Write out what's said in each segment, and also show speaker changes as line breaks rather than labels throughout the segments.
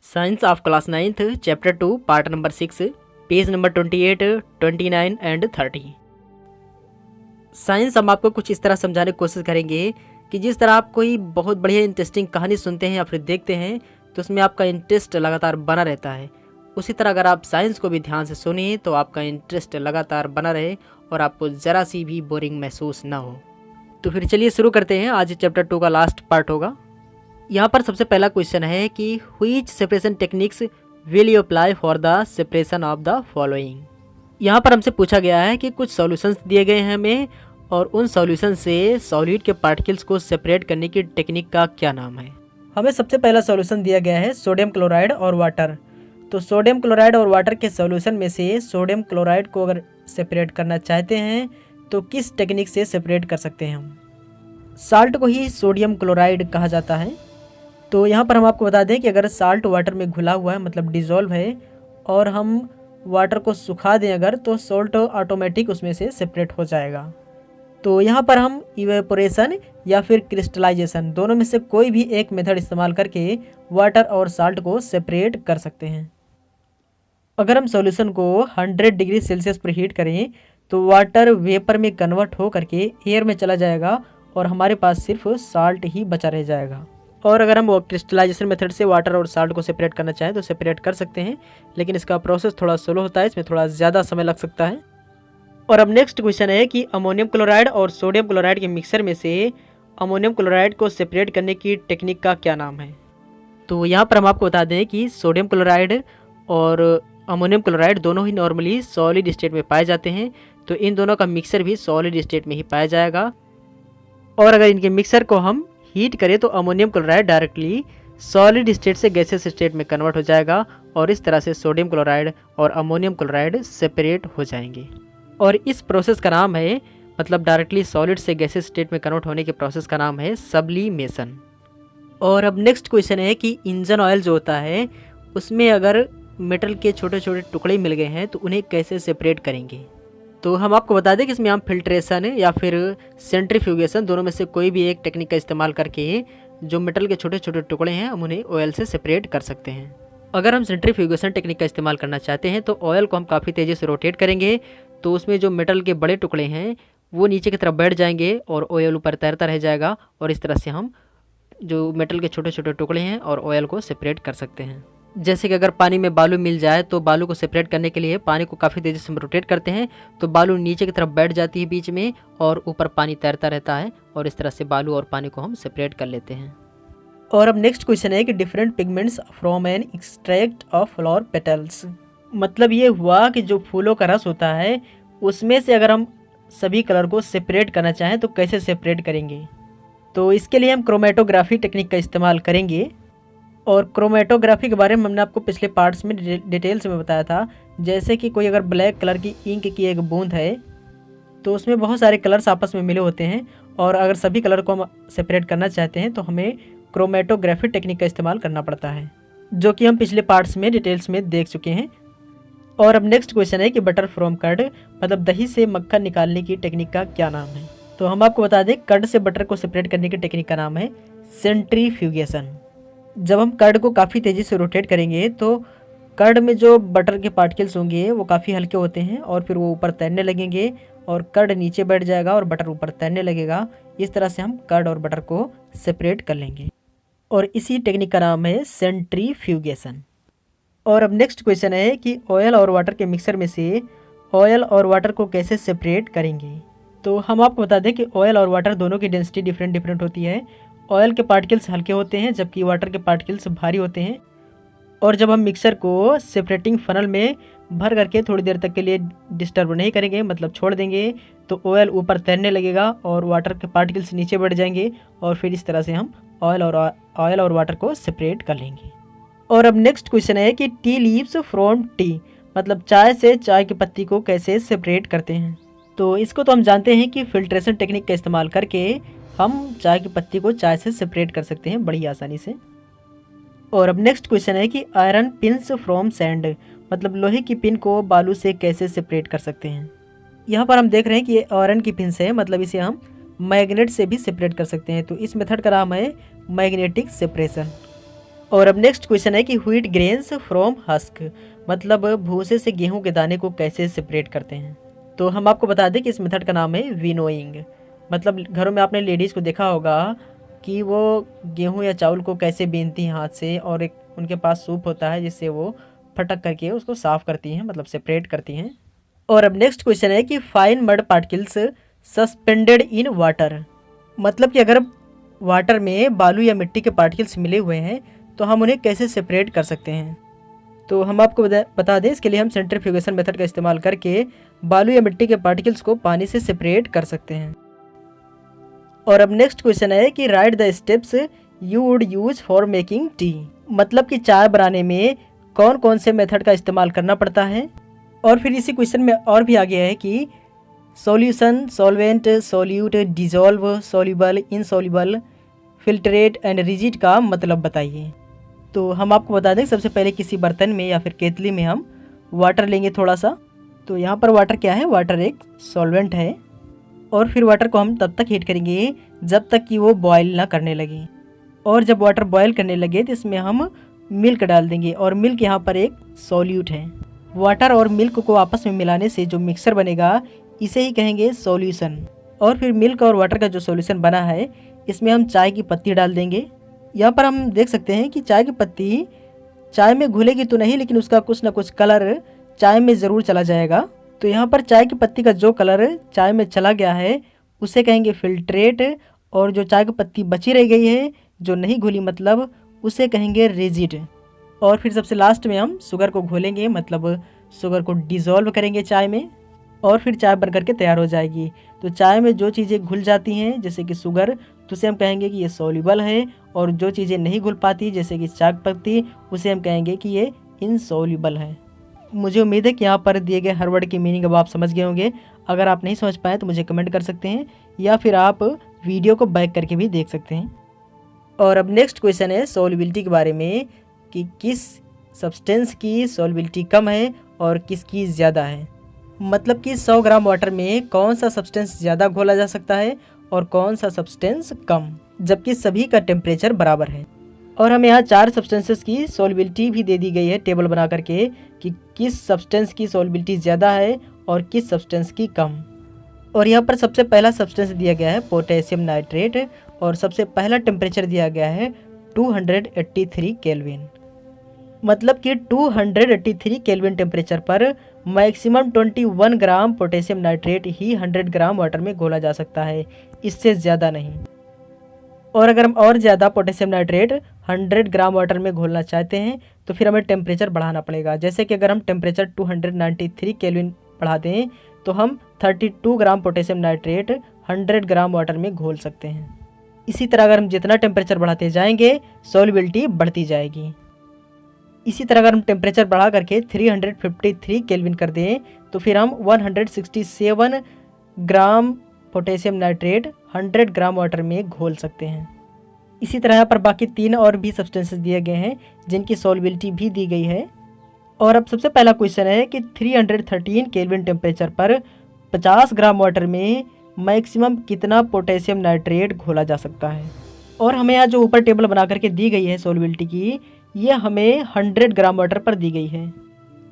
Science of class 9th chapter 2 part number 6 page number 28, 29 and 30। Science हम आपको कुछ इस तरह समझाने की कोशिश करेंगे कि जिस तरह आप कोई बहुत बढ़िया इंटरेस्टिंग कहानी सुनते हैं या फिर देखते हैं तो उसमें आपका इंटरेस्ट लगातार बना रहता है। उसी तरह अगर आप साइंस को भी ध्यान से सुनिए तो आपका इंटरेस्ट लगातार बना रहे और आपको ज़रा सी भी बोरिंग महसूस ना हो। तो फिर चलिए शुरू करते हैं। आज चैप्टर 2 का लास्ट पार्ट होगा। यहाँ पर सबसे पहला क्वेश्चन है कि which separation techniques will you apply for the separation of the following. यहाँ पर हमसे पूछा गया है कि कुछ सॉल्यूशंस दिए गए हैं हमें और उन सॉल्यूशन से सॉलिड के पार्टिकल्स को सेपरेट करने की टेक्निक का क्या नाम है। हमें सबसे पहला सॉल्यूशन दिया गया है सोडियम क्लोराइड और वाटर। तो सोडियम क्लोराइड और वाटर के सॉल्यूशन में से सोडियम क्लोराइड को अगर सेपरेट करना चाहते हैं तो किस टेक्निक से सेपरेट कर सकते हैं हम। साल्ट को ही सोडियम क्लोराइड कहा जाता है। तो यहाँ पर हम आपको बता दें कि अगर साल्ट वाटर में घुला हुआ है मतलब डिज़ोल्व है और हम वाटर को सुखा दें अगर तो सॉल्ट ऑटोमेटिक उसमें से सेपरेट हो जाएगा। तो यहाँ पर हम इवेपोरेशन या फिर क्रिस्टलाइजेशन दोनों में से कोई भी एक मेथड इस्तेमाल करके वाटर और साल्ट को सेपरेट कर सकते हैं। अगर हम सॉल्यूशन को 100 डिग्री सेल्सियस पर हीट करें तो वाटर वेपर में कन्वर्ट हो करके एयर में चला जाएगा और हमारे पास सिर्फ साल्ट ही बचा रह जाएगा। और अगर हम वो क्रिस्टलाइजेशन मेथड से वाटर और साल्ट को सेपरेट करना चाहें तो सेपरेट कर सकते हैं, लेकिन इसका प्रोसेस थोड़ा स्लो होता है, इसमें थोड़ा ज़्यादा समय लग सकता है। और अब नेक्स्ट क्वेश्चन है कि अमोनियम क्लोराइड और सोडियम क्लोराइड के मिक्सर में से अमोनियम क्लोराइड को सेपरेट करने की टेक्निक का क्या नाम है। तो यहाँ पर हम आपको बता दें कि सोडियम क्लोराइड और अमोनियम क्लोराइड दोनों ही नॉर्मली सॉलिड स्टेट में पाए जाते हैं, तो इन दोनों का मिक्सर भी सॉलिड स्टेट में ही पाया जाएगा। और अगर इनके मिक्सर को हम हीट करें तो ammonium chloride directly solid state से गैसेस स्टेट में कन्वर्ट हो जाएगा और इस तरह से सोडियम क्लोराइड और अमोनियम क्लोराइड सेपरेट हो जाएंगे। और इस प्रोसेस का नाम है, मतलब डायरेक्टली सॉलिड से गैसेस स्टेट में कन्वर्ट होने के प्रोसेस का नाम है सब्लिमेशन। और अब नेक्स्ट क्वेश्चन है कि इंजन ऑयल जो होता है उसमें अगर मेटल के छोटे छोटे टुकड़े मिल गए हैं तो उन्हें कैसे सेपरेट करेंगे। तो हम आपको बता दें कि इसमें हम फिल्ट्रेशन या फिर सेंट्रीफ्यूगेशन दोनों में से कोई भी एक टेक्निक का इस्तेमाल करके जो मेटल के छोटे छोटे टुकड़े हैं हम उन्हें ऑयल से सेपरेट कर सकते हैं। अगर हम सेंट्रीफ्यूगेशन टेक्निक का इस्तेमाल करना चाहते हैं तो ऑयल को हम काफ़ी तेज़ी से रोटेट करेंगे तो उसमें जो मेटल के बड़े टुकड़े हैं वो नीचे की तरफ बैठ जाएंगे और ऑयल ऊपर तैरता रह जाएगा और इस तरह से हम जो मेटल के छोटे छोटे टुकड़े हैं और ऑयल को सेपरेट कर सकते हैं। जैसे कि अगर पानी में बालू मिल जाए तो बालू को सेपरेट करने के लिए पानी को काफ़ी तेज़ी से रोटेट करते हैं तो बालू नीचे की तरफ बैठ जाती है बीच में और ऊपर पानी तैरता रहता है और इस तरह से बालू और पानी को हम सेपरेट कर लेते हैं। और अब नेक्स्ट क्वेश्चन है कि different pigments from an extract of flower petals. मतलब ये हुआ कि जो फूलों का रस होता है उसमें से अगर हम सभी कलर को सेपरेट करना चाहें तो कैसे सेपरेट करेंगे। तो इसके लिए हम क्रोमेटोग्राफी टेक्निक का इस्तेमाल करेंगे। और क्रोमेटोग्राफी के बारे में हमने आपको पिछले पार्ट्स में डिटेल्स में बताया था। जैसे कि कोई अगर ब्लैक कलर की इंक की एक बूंद है तो उसमें बहुत सारे कलर्स आपस में मिले होते हैं और अगर सभी कलर को हम सेपरेट करना चाहते हैं तो हमें क्रोमेटोग्राफी टेक्निक का इस्तेमाल करना पड़ता है, जो कि हम पिछले पार्ट्स में डिटेल्स में देख चुके हैं। और अब नेक्स्ट क्वेश्चन है कि बटर फ्रॉम कर्ड, मतलब दही से मक्खन निकालने की टेक्निक का क्या नाम है। तो हम आपको बता दें कर्ड से बटर को सेपरेट करने की टेक्निक का नाम है सेंट्रीफ्यूगेशन। जब हम कर्ड को काफ़ी तेज़ी से रोटेट करेंगे तो कर्ड में जो बटर के पार्टिकल्स होंगे वो काफ़ी हल्के होते हैं और फिर वो ऊपर तैरने लगेंगे और कर्ड नीचे बैठ जाएगा और बटर ऊपर तैरने लगेगा। इस तरह से हम कर्ड और बटर को सेपरेट कर लेंगे और इसी टेक्निक का नाम है सेंट्रीफ्यूगेशन। और अब नेक्स्ट क्वेश्चन है कि ऑयल और वाटर के मिक्सर में से ऑयल और वाटर को कैसे सेपरेट करेंगे। तो हम आपको बता दें कि ऑयल और वाटर दोनों की डेंसिटी डिफरेंट होती है। ऑयल के पार्टिकल्स हल्के होते हैं जबकि वाटर के पार्टिकल्स भारी होते हैं। और जब हम मिक्सर को सेपरेटिंग फनल में भर करके थोड़ी देर तक के लिए डिस्टर्ब नहीं करेंगे, मतलब छोड़ देंगे, तो ऑयल ऊपर तैरने लगेगा और वाटर के पार्टिकल्स नीचे बढ़ जाएंगे और फिर इस तरह से हम ऑयल और वाटर को सेपरेट कर लेंगे। और अब नेक्स्ट क्वेश्चन है कि टी लीव्स फ्रॉम टी, मतलब चाय से चाय की पत्ती को कैसे सेपरेट करते हैं। तो इसको तो हम जानते हैं कि फिल्ट्रेशन टेक्निक का इस्तेमाल करके हम चाय की पत्ती को चाय से सेपरेट कर सकते हैं बड़ी आसानी से। और अब नेक्स्ट क्वेश्चन है कि आयरन पिन्स फ्रॉम सैंड, मतलब लोहे की पिन को बालू से कैसे सेपरेट कर सकते हैं। यहाँ पर हम देख रहे हैं कि ये आयरन की पिन्स है, मतलब इसे हम मैग्नेट से भी सेपरेट कर सकते हैं। तो इस मेथड का नाम है मैग्नेटिक सेपरेशन। और अब नेक्स्ट क्वेश्चन है कि व्हीट ग्रेन्स फ्रॉम हस्क, मतलब भूसे से गेहूं के दाने को कैसे सेपरेट करते हैं। तो हम आपको बता दें कि इस मेथड का नाम है विनोइंग। मतलब घरों में आपने लेडीज़ को देखा होगा कि वो गेहूं या चावल को कैसे बीनती हैं हाथ से, और एक उनके पास सूप होता है जिससे वो फटक करके उसको साफ़ करती हैं, मतलब सेपरेट करती हैं। और अब नेक्स्ट क्वेश्चन है कि fine mud particles suspended in water, मतलब कि अगर वाटर में बालू या मिट्टी के पार्टिकल्स मिले हुए हैं तो हम उन्हें कैसे सेपरेट कर सकते हैं। तो हम आपको बता दें, इसके लिए हम सेंट्रीफ्यूगेशन मेथड का इस्तेमाल करके बालू या मिट्टी के पार्टिकल्स को पानी से सेपरेट कर सकते हैं। और अब नेक्स्ट क्वेश्चन है कि right the steps you would use for making tea, मतलब कि चाय बनाने में कौन कौन से मेथड का इस्तेमाल करना पड़ता है। और फिर इसी क्वेश्चन में और भी आ गया है कि solution, solvent, solute, dissolve, soluble, insoluble, filtrate and rigid का मतलब बताइए। तो हम आपको बता दें, सबसे पहले किसी बर्तन में या फिर केतली में हम वाटर लेंगे थोड़ा सा। तो यहाँ पर वाटर क्या है, वाटर एक सॉल्वेंट है। और फिर वाटर को हम तब तक हीट करेंगे जब तक कि वो बॉयल ना करने लगे। और जब वाटर बॉयल करने लगे तो इसमें हम मिल्क डाल देंगे, और मिल्क यहाँ पर एक सॉल्यूट है। वाटर और मिल्क को आपस में मिलाने से जो मिक्सर बनेगा इसे ही कहेंगे सॉल्यूशन। और फिर मिल्क और वाटर का जो सॉल्यूशन बना है इसमें हम चाय की पत्ती डाल देंगे। यहाँ पर हम देख सकते हैं कि चाय की पत्ती चाय में घुलेगी तो नहीं, लेकिन उसका कुछ ना कुछ कलर चाय में ज़रूर चला जाएगा। तो यहाँ पर चाय की पत्ती का जो कलर चाय में चला गया है उसे कहेंगे फिल्ट्रेट, और जो चाय की पत्ती बची रह गई है जो नहीं घुली, मतलब उसे कहेंगे रिजिड। और फिर सबसे लास्ट में हम शुगर को घोलेंगे, मतलब शुगर को डिज़ोल्व करेंगे चाय में, और फिर चाय बन करके तैयार हो जाएगी। तो चाय में जो चीज़ें घुल जाती हैं जैसे कि शुगर, तो उसे हम कहेंगे कि ये सॉल्युबल है, और जो चीज़ें नहीं घुल पाती जैसे कि चाय पत्ती, उसे हम कहेंगे कि ये इनसॉल्युबल है। मुझे उम्मीद है कि यहाँ पर दिए गए हर वर्ड की मीनिंग अब आप समझ गए होंगे। अगर आप नहीं समझ पाए तो मुझे कमेंट कर सकते हैं, या फिर आप वीडियो को बैक करके भी देख सकते हैं। और अब नेक्स्ट क्वेश्चन है सॉल्युबिलिटी के बारे में, कि किस सब्सटेंस की सॉल्युबिलिटी कम है और किसकी ज़्यादा है। मतलब कि 100 ग्राम वाटर में कौन सा सब्सटेंस ज़्यादा घोला जा सकता है और कौन सा सब्सटेंस कम, जबकि सभी का टेम्परेचर बराबर है। और हमें यहाँ 4 सब्सटेंसेस की सॉल्युबिलिटी भी दे दी गई है टेबल बना करके, कि किस सब्सटेंस की सॉल्युबिलिटी ज़्यादा है और किस सब्सटेंस की कम। और यहाँ पर सबसे पहला सब्सटेंस दिया गया है पोटेशियम नाइट्रेट, और सबसे पहला टेम्परेचर दिया गया है 283 केल्विन। मतलब कि 283 केल्विन टेम्परेचर पर मैक्सिमम 21 ग्राम पोटेशियम नाइट्रेट ही 100 ग्राम वाटर में घोला जा सकता है, इससे ज़्यादा नहीं। और अगर हम और ज़्यादा पोटेशियम नाइट्रेट 100 ग्राम वाटर में घोलना चाहते हैं तो फिर हमें टेम्परेचर बढ़ाना पड़ेगा। जैसे कि अगर हम टेम्परेचर 293 केल्विन बढ़ा दें तो हम 32 gram potassium nitrate 100 gram water में घोल सकते हैं। इसी तरह अगर हम जितना टेम्परेचर बढ़ाते जाएंगे सॉल्युबिलिटी बढ़ती जाएगी। इसी तरह अगर हम टेम्परेचर बढ़ा करके 353 केल्विन कर दें तो फिर हम 167 gram potassium nitrate 100 gram water में घोल सकते हैं। इसी तरह यहाँ पर बाकी 3 और भी सब्सटेंसेस दिए गए हैं जिनकी सॉल्युबिलिटी भी दी गई है। और अब सबसे पहला क्वेश्चन है कि 313 केल्विन टेम्परेचर पर 50 ग्राम वाटर में मैक्सिमम कितना पोटेशियम नाइट्रेट घोला जा सकता है। और हमें यहाँ जो ऊपर टेबल बना करके दी गई है सॉल्युबिलिटी की, ये हमें 100 ग्राम वाटर पर दी गई है।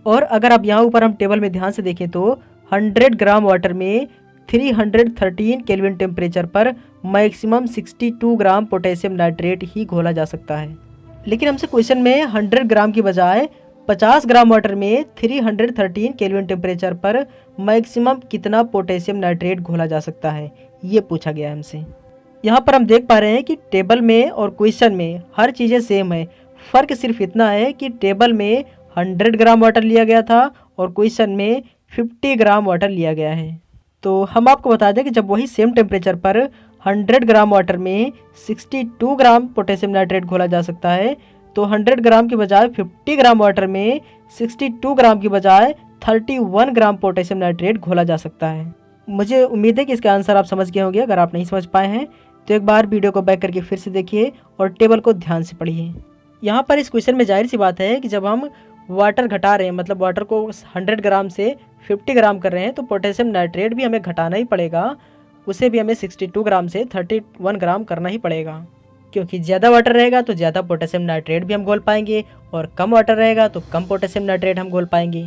और अगर आप यहाँ ऊपर हम टेबल में ध्यान से देखें तो 100 ग्राम वाटर में 313 केल्विन टेम्परेचर पर मैक्सिमम 62 ग्राम पोटेशियम नाइट्रेट ही घोला जा सकता है। लेकिन हमसे क्वेश्चन में 100 ग्राम की बजाय 50 ग्राम वाटर में 313 केल्विन टेम्परेचर पर मैक्सिमम कितना पोटेशियम नाइट्रेट घोला जा सकता है, ये पूछा गया है हमसे। यहाँ पर हम देख पा रहे हैं कि टेबल में और क्वेश्चन में हर चीज़ें सेम है। फ़र्क सिर्फ इतना है कि टेबल में 100 ग्राम वाटर लिया गया था और क्वेश्चन में 50 ग्राम वाटर लिया गया है। तो हम आपको बता दें कि जब वही सेम टेम्परेचर पर 100 ग्राम वाटर में 62 ग्राम पोटेशियम नाइट्रेट घोला जा सकता है, तो 100 ग्राम की बजाय 50 ग्राम वाटर में 62 ग्राम की बजाय 31 ग्राम पोटेशियम नाइट्रेट घोला जा सकता है। मुझे उम्मीद है कि इसका आंसर आप समझ गए होंगे। अगर आप नहीं समझ पाए हैं तो एक बार वीडियो को बैक करके फिर से देखिए और टेबल को ध्यान से पढ़िए। यहाँ पर इस क्वेश्चन में जाहिर सी बात है कि जब हम वाटर घटा रहे हैं, मतलब वाटर को 100 ग्राम से 50 ग्राम कर रहे हैं, तो पोटेशियम नाइट्रेट भी हमें घटाना ही पड़ेगा। उसे भी हमें 62 ग्राम से 31 ग्राम करना ही पड़ेगा, क्योंकि ज़्यादा वाटर रहेगा तो ज़्यादा पोटेशियम नाइट्रेट भी हम घोल पाएंगे और कम वाटर रहेगा तो कम पोटेशियम नाइट्रेट हम घोल पाएंगे।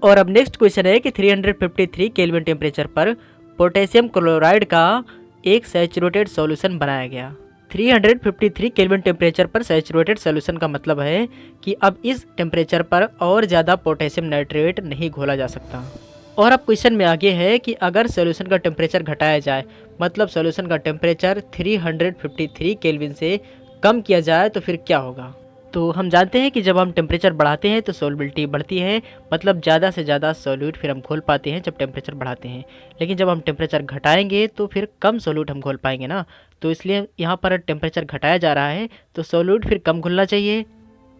और अब नेक्स्ट क्वेश्चन है कि 353 केल्विन टेम्परेचर पर पोटेशियम क्लोराइड का एक सैचुरेटेड सॉल्यूशन बनाया गया। 353 केल्विन टेम्परेचर पर सैचुरेटेड सॉल्यूशन का मतलब है कि अब इस टेम्परेचर पर और ज़्यादा पोटेशियम नाइट्रेट नहीं घोला जा सकता। और अब क्वेश्चन में आगे है कि अगर सॉल्यूशन का टेम्परेचर घटाया जाए, मतलब सॉल्यूशन का टेम्परेचर 353 केल्विन से कम किया जाए तो फिर क्या होगा। तो हम जानते हैं कि जब हम टेम्परेचर बढ़ाते हैं तो सॉल्युबिलिटी बढ़ती है, मतलब ज़्यादा से ज़्यादा सॉल्यूट फिर हम घोल पाते हैं जब टेम्परेचर बढ़ाते हैं। लेकिन जब हम टेम्परेचर घटाएंगे तो फिर कम सॉल्यूट हम घोल पाएंगे ना, तो इसलिए यहाँ पर टेम्परेचर घटाया जा रहा है तो सॉल्यूट फिर कम घुलना चाहिए।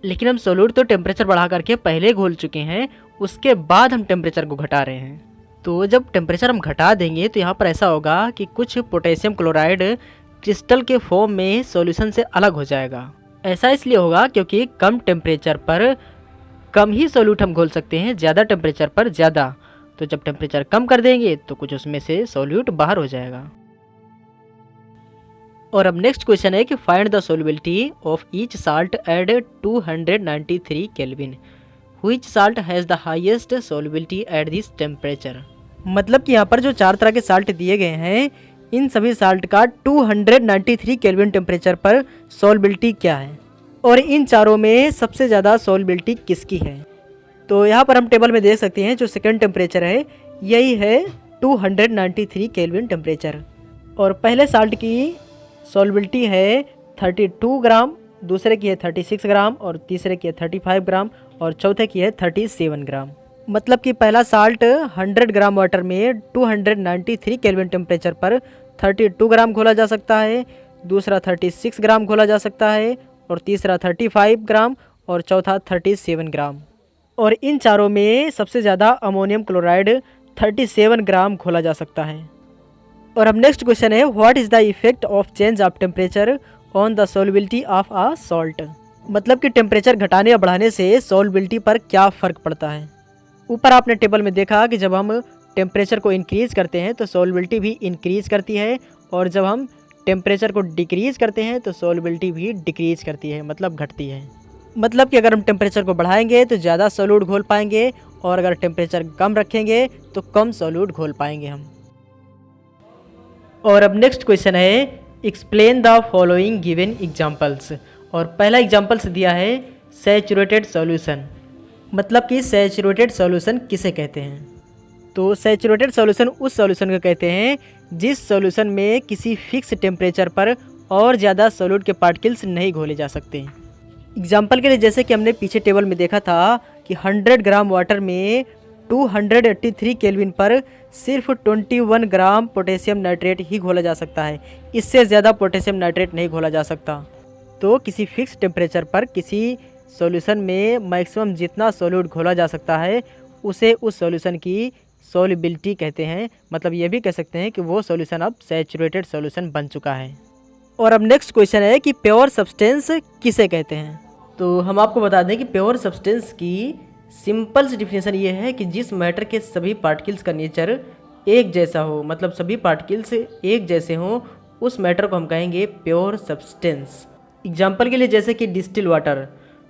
लेकिन हम सॉल्यूट तो टेम्परेचर बढ़ा करके पहले घोल चुके हैं, उसके बाद हम टेम्परेचर को घटा रहे हैं। तो जब टेम्परेचर हम घटा देंगे तो यहाँ पर ऐसा होगा कि कुछ पोटेशियम क्लोराइड क्रिस्टल के फॉर्म में सॉल्यूशन से अलग हो जाएगा। ऐसा इसलिए होगा क्योंकि कम टेम्परेचर पर कम ही सॉल्यूट हम घोल सकते हैं, ज़्यादा टेम्परेचर पर ज़्यादा। तो जब टेम्परेचर कम कर देंगे तो कुछ उसमें से सॉल्यूट बाहर हो जाएगा। और अब नेक्स्ट क्वेश्चन है कि find the solubility of each salt at 293 kelvin. Which salt has the highest solubility at this temperature. मतलब कि यहाँ पर जो 4 तरह के साल्ट दिए गए हैं, इन सभी साल्ट का 293 केल्विन टेम्परेचर पर सॉल्युबिलिटी क्या है और इन चारों में सबसे ज़्यादा सॉल्युबिलिटी किसकी है। तो यहाँ पर हम टेबल में देख सकते हैं जो सेकंड टेम्परेचर है यही है 293 केल्विन टेम्परेचर। और पहले साल्ट की सॉल्युबिलिटी है 32 ग्राम, दूसरे की है 36 ग्राम और तीसरे की है 35 ग्राम और चौथे की है 37 ग्राम। मतलब कि पहला साल्ट 100 ग्राम वाटर में 293 केल्विन टेम्परेचर पर 32 ग्राम घोला जा सकता है, दूसरा 36 ग्राम घोला जा सकता है और तीसरा 35 ग्राम और चौथा 37 ग्राम। और इन चारों में सबसे ज़्यादा अमोनियम क्लोराइड 37 ग्राम घोला जा सकता है। और अब नेक्स्ट क्वेश्चन है what is the effect of change of temperature on the solubility of a salt. मतलब कि टेम्परेचर घटाने या बढ़ाने से सॉल्युबिलिटी पर क्या फ़र्क पड़ता है। ऊपर आपने टेबल में देखा कि जब हम टेम्परेचर को इंक्रीज़ करते हैं तो सॉल्युबिलिटी भी इंक्रीज़ करती है और जब हम टेम्परेचर को डिक्रीज़ करते हैं तो सॉल्युबिलिटी भी डिक्रीज़ करती है, मतलब घटती है। मतलब कि अगर हम टेम्परेचर को बढ़ाएंगे तो ज़्यादा सॉल्यूट घोल पाएंगे और अगर टेम्परेचर कम रखेंगे तो कम सॉल्यूट घोल पाएंगे हम। और अब नेक्स्ट क्वेश्चन है explain the following given examples. और पहला एग्जाम्पल्स दिया है सैचुरेटेड सॉल्यूशन। मतलब कि सैचुरेटेड सॉल्यूशन किसे कहते हैं। तो सैचुरेटेड सॉल्यूशन उस सॉल्यूशन को कहते हैं जिस सॉल्यूशन में किसी फिक्स टेम्परेचर पर और ज़्यादा सॉल्यूट के पार्टिकल्स नहीं घोले जा सकते। एग्जाम्पल के लिए जैसे कि हमने पीछे टेबल में देखा था कि 100 ग्राम वाटर में 283 केल्विन पर सिर्फ 21 ग्राम पोटेशियम नाइट्रेट ही घोला जा सकता है, इससे ज़्यादा पोटेशियम नाइट्रेट नहीं घोला जा सकता। तो किसी फिक्स टेम्परेचर पर किसी सॉल्यूशन में मैक्सिमम जितना सॉल्यूट घोला जा सकता है उसे उस सॉल्यूशन की सॉल्युबिलिटी कहते हैं। मतलब ये भी कह सकते हैं कि वो सॉल्यूशन अब सैचुरेटेड सॉल्यूशन बन चुका है। और अब नेक्स्ट क्वेश्चन है कि प्योर सब्सटेंस किसे कहते हैं। तो हम आपको बता दें कि प्योर सब्सटेंस की सिंपल सी डिफिनेशन ये है कि जिस मैटर के सभी पार्टिकल्स का नेचर एक जैसा हो, मतलब सभी पार्टिकल्स एक जैसे हों, उस मैटर को हम कहेंगे प्योर सब्सटेंस। एग्जाम्पल के लिए जैसे कि डिस्टिल वाटर,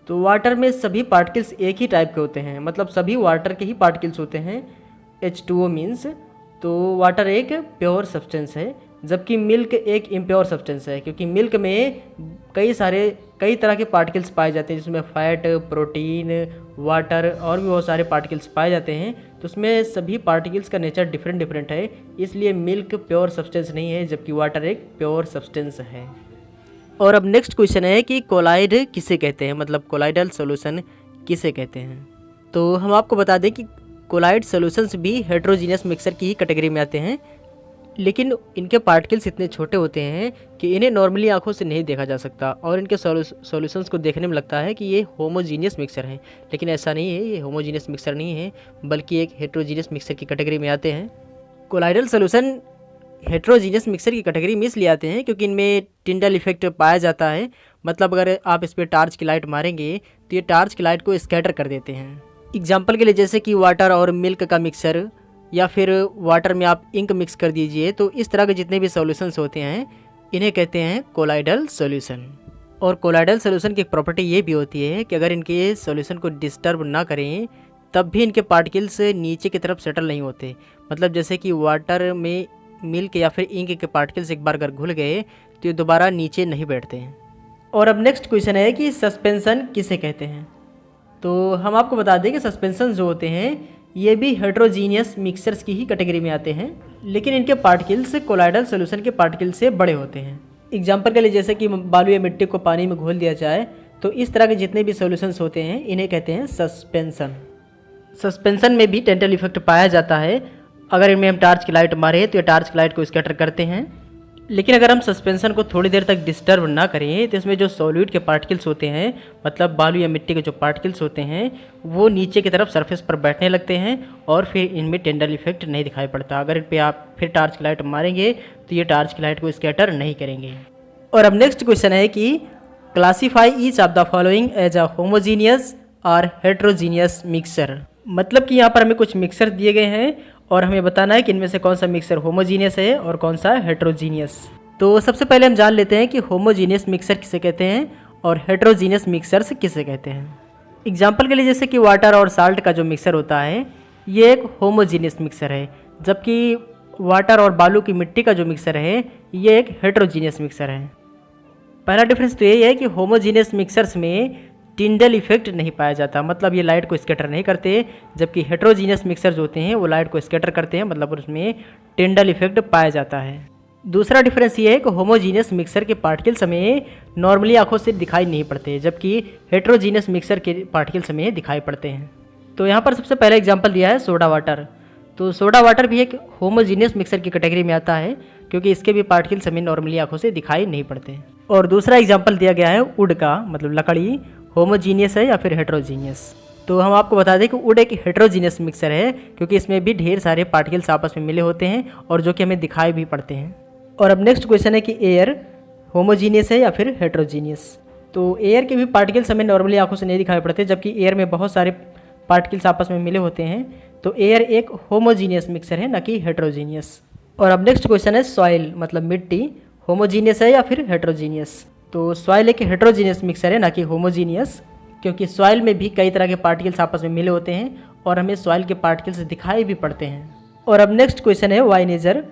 तो वाटर में सभी पार्टिकल्स एक ही टाइप के होते हैं, मतलब सभी वाटर के ही पार्टिकल्स होते हैं, H2O मीन्स। तो वाटर एक प्योर सब्सटेंस है, जबकि मिल्क एक इम्प्योर सब्सटेंस है, क्योंकि मिल्क में कई तरह के पार्टिकल्स पाए जाते हैं, जिसमें फैट, प्रोटीन, वाटर और भी बहुत सारे पार्टिकल्स पाए जाते हैं। तो उसमें सभी पार्टिकल्स का नेचर डिफरेंट है, इसलिए मिल्क प्योर सब्सटेंस नहीं है, जबकि वाटर एक प्योर सब्सटेंस है। और अब नेक्स्ट क्वेश्चन है कि कोलाइड किसे कहते हैं, मतलब कोलाइडल सॉल्यूशन किसे कहते हैं। तो हम आपको बता दें कि कोलाइड सॉल्यूशंस भी हेट्रोजीनियस मिक्सर की ही कैटेगरी में आते हैं, लेकिन इनके पार्टिकल्स इतने छोटे होते हैं कि इन्हें नॉर्मली आंखों से नहीं देखा जा सकता और इनके सॉल्यूशंस को देखने में लगता है कि ये होमोजीनियस मिक्सर हैं, लेकिन ऐसा नहीं है, ये होमोजीनियस मिक्सर नहीं है, बल्कि एक हेट्रोजीनियस मिक्सर की कैटेगरी में आते हैं। कोलाइडल सॉल्यूशन हेट्रोजीनियस मिक्सर की कैटेगरी में इसलिए आते हैं क्योंकि इनमें टिंडल इफेक्ट पाया जाता है। मतलब अगर आप इस पर टार्च की लाइट मारेंगे तो ये टार्च की लाइट को स्कैटर कर देते हैं। एग्जाम्पल के लिए जैसे कि वाटर और मिल्क का मिक्सर, या फिर वाटर में आप इंक मिक्स कर दीजिए, तो इस तरह के जितने भी सॉल्यूशंस होते हैं इन्हें कहते हैं कोलाइडल सॉल्यूशन। और कोलाइडल सॉल्यूशन की एक प्रॉपर्टी ये भी होती है कि अगर इनके सॉल्यूशन को डिस्टर्ब ना करें तब भी इनके पार्टिकल्स नीचे की तरफ सेटल नहीं होते। मतलब जैसे कि वाटर में मिल्क या फिर इंक के पार्टिकल्स एक बार अगर घुल गए तो ये दोबारा नीचे नहीं बैठते हैं। और अब नेक्स्ट क्वेश्चन है कि सस्पेंशन किसे कहते हैं। तो हम आपको बता दें कि सस्पेंशन जो होते हैं ये भी हेट्रोजीनियस मिक्सचर्स की ही कैटेगरी में आते हैं, लेकिन इनके पार्टिकल्स कोलाइडल सॉल्यूशन के पार्टिकल से बड़े होते हैं। एग्जाम्पल के लिए जैसे कि बालू या मिट्टी को पानी में घोल दिया जाए तो इस तरह के जितने भी सॉल्यूशंस होते हैं इन्हें कहते हैं सस्पेंशन। सस्पेंशन में भी टेंटल इफेक्ट पाया जाता है। अगर इनमें हम टार्च की लाइट मारें तो ये टार्च की लाइट को स्कैटर करते हैं, लेकिन अगर हम सस्पेंशन को थोड़ी देर तक डिस्टर्ब ना करें तो इसमें जो सॉल्यूट के पार्टिकल्स होते हैं, मतलब बालू या मिट्टी के जो पार्टिकल्स होते हैं, वो नीचे की तरफ सरफेस पर बैठने लगते हैं और फिर इनमें टेंडल इफेक्ट नहीं दिखाई पड़ता। अगर इन पर आप फिर टार्च की लाइट मारेंगे तो ये टार्च की लाइट को स्कैटर नहीं करेंगे। और अब नेक्स्ट क्वेश्चन है कि classify each of the following as a homogeneous और हेट्रोजीनियस मिक्सचर। मतलब कि यहाँ पर हमें कुछ मिक्सर दिए गए हैं और हमें बताना है कि इनमें से कौन सा मिक्सर होमोजीनियस है और कौन सा हेट्रोजीनियस। तो सबसे पहले हम जान लेते हैं कि होमोजीनियस मिक्सर किसे कहते हैं और हेट्रोजीनियस मिक्सर्स किसे कहते हैं। एग्जाम्पल के लिए जैसे कि वाटर और साल्ट का जो मिक्सर होता है ये एक होमोजीनियस मिक्सर है, जबकि वाटर और बालू की मिट्टी का जो मिक्सर है ये एक हेट्रोजीनियस मिक्सर है। पहला डिफरेंस तो यही है कि होमोजीनियस मिक्सर्स में टिंडल इफेक्ट नहीं पाया जाता, मतलब ये लाइट को स्कैटर नहीं करते, जबकि हेट्रोजीनियस मिक्सर्स होते हैं वो लाइट को स्कैटर करते हैं, मतलब उसमें टिंडल इफेक्ट पाया जाता है। दूसरा डिफरेंस ये है कि होमोजीनियस मिक्सर के पार्टिकल्स हमें नॉर्मली आंखों से दिखाई नहीं पड़ते, जबकि हेट्रोजीनियस मिक्सर के पार्टिकल्स हमें दिखाई पड़ते हैं। तो यहाँ पर सबसे पहला एग्जाम्पल दिया है सोडा वाटर। तो सोडा वाटर भी एक होमोजीनियस मिक्सर की कैटेगरी में आता है क्योंकि इसके भी पार्टिकल्स हमें नॉर्मली आंखों से दिखाई नहीं पड़ते। और दूसरा एग्जाम्पल दिया गया है वुड का, मतलब लकड़ी, होमोजीनियस है या फिर हेट्रोजीनियस। तो हम आपको बता दें कि वुड एक हेट्रोजीनियस मिक्सर है क्योंकि इसमें भी ढेर सारे पार्टिकल्स आपस में मिले होते हैं और जो कि हमें दिखाई भी पड़ते हैं। और अब नेक्स्ट क्वेश्चन है कि एयर होमोजीनियस है या फिर हेट्रोजीनियस। तो एयर के भी पार्टिकल्स हमें नॉर्मली आंखों से नहीं दिखाई पड़ते, जबकि एयर में बहुत सारे पार्टिकल्स आपस में मिले होते हैं। तो एयर एक होमोजीनियस मिक्सर है, न कि हेट्रोजीनियस। और अब नेक्स्ट क्वेश्चन है सॉइल, मतलब मिट्टी, होमोजीनियस है या फिर हेट्रोजीनियस। तो सॉइल एक हेट्रोजीनियस मिक्सर है, ना कि होमोजीनियस, क्योंकि सॉइल में भी कई तरह के पार्टिकल्स आपस में मिले होते हैं और हमें सॉइल के पार्टिकल्स दिखाई भी पड़ते हैं। और अब नेक्स्ट क्वेश्चन है वाइनेजर।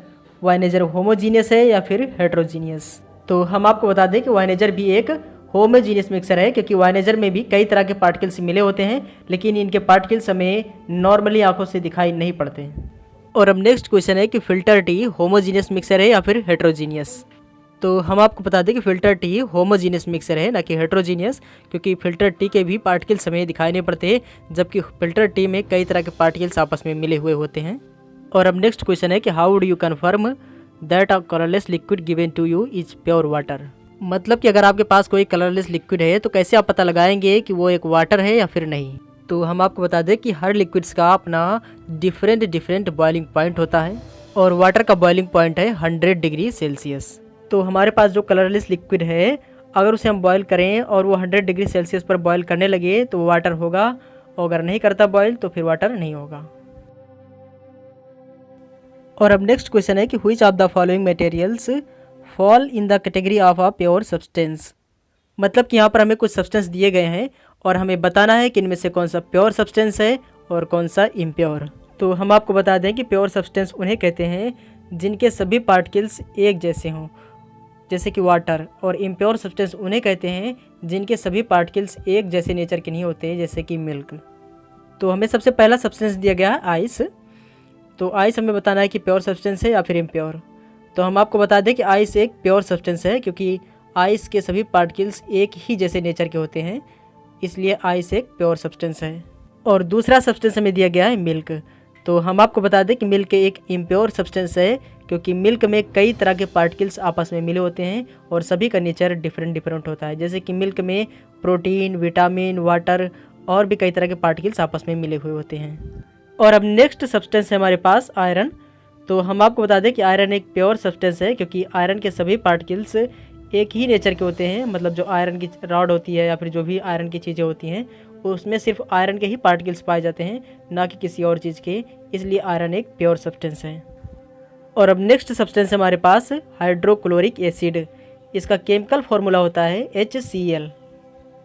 वाइनेजर होमोजीनियस है या फिर हेट्रोजीनियस। तो हम आपको बता दें कि वाइनेजर भी एक होमोजीनियस मिक्सर है क्योंकि वाइनेजर में भी कई तरह के पार्टिकल्स मिले होते हैं, लेकिन इनके पार्टिकल्स हमें नॉर्मली आंखों से दिखाई नहीं पड़ते। और अब नेक्स्ट क्वेश्चन है कि फिल्टर टी होमोजीनियस मिक्सर है या फिर हेट्रोजीनियस। तो हम आपको बता दें कि फ़िल्टर टी होमोजीनियस मिक्सर है, ना कि हेट्रोजीनियस, क्योंकि फ़िल्टर टी के भी पार्टिकल्स हमें दिखाई नहीं पड़ते, जबकि फ़िल्टर टी में कई तरह के पार्टिकल्स आपस में मिले हुए होते हैं। और अब नेक्स्ट क्वेश्चन है कि how would you confirm that a colourless liquid given to you is pure water. मतलब कि अगर आपके पास कोई कलरलेस लिक्विड है तो कैसे आप पता लगाएंगे कि वो एक वाटर है या फिर नहीं। तो हम आपको बता दें कि हर लिक्विड्स का अपना डिफरेंट बॉइलिंग पॉइंट होता है और वाटर का बॉइलिंग पॉइंट है 100 डिग्री सेल्सियस। तो हमारे पास जो कलरलेस लिक्विड है अगर उसे हम बॉयल करें और वो 100 डिग्री सेल्सियस पर बॉयल करने लगे तो वो वाटर होगा, और अगर नहीं करता बॉयल तो फिर वाटर नहीं होगा। और अब नेक्स्ट क्वेश्चन है कि which of the following materials fall in the category of a pure substance. मतलब कि यहाँ पर हमें कुछ सब्सटेंस दिए गए हैं और हमें बताना है कि इनमें से कौन सा प्योर सब्सटेंस है और कौन सा इम्प्योर। तो हम आपको बता दें कि प्योर सब्सटेंस उन्हें कहते हैं जिनके सभी पार्टिकल्स एक जैसे हों, जैसे कि वाटर, और इम्प्योर सब्सटेंस उन्हें कहते हैं जिनके सभी पार्टिकल्स एक जैसे नेचर के नहीं होते, जैसे कि मिल्क। तो हमें सबसे पहला सब्सटेंस दिया गया है आइस। तो आइस हमें बताना है कि प्योर सब्सटेंस है या फिर इम्प्योर। तो हम आपको बता दें कि आइस एक प्योर सब्सटेंस है क्योंकि आइस के सभी पार्टिकल्स एक ही जैसे नेचर के होते हैं, इसलिए आइस एक प्योर सब्सटेंस है। और दूसरा सब्सटेंस हमें दिया गया है मिल्क। तो हम आपको बता दें कि मिल्क एक इम्प्योर सब्सटेंस है क्योंकि मिल्क में कई तरह के पार्टिकल्स आपस में मिले होते हैं और सभी का नेचर डिफरेंट होता है, जैसे कि मिल्क में प्रोटीन, विटामिन, वाटर और भी कई तरह के पार्टिकल्स आपस में मिले हुए होते हैं। और अब नेक्स्ट सब्सटेंस है हमारे पास आयरन। तो हम आपको बता दें कि आयरन एक प्योर सब्सटेंस है क्योंकि आयरन के सभी पार्टिकल्स एक ही नेचर के होते हैं, मतलब जो आयरन की रॉड होती है या फिर जो भी आयरन की चीज़ें होती हैं उसमें सिर्फ आयरन के ही पार्टिकल्स पाए जाते हैं, ना कि किसी और चीज़ के, इसलिए आयरन एक प्योर सब्सटेंस है। और अब नेक्स्ट सब्सटेंस हमारे पास हाइड्रोक्लोरिक एसिड। इसका केमिकल फॉर्मूला होता है HCl।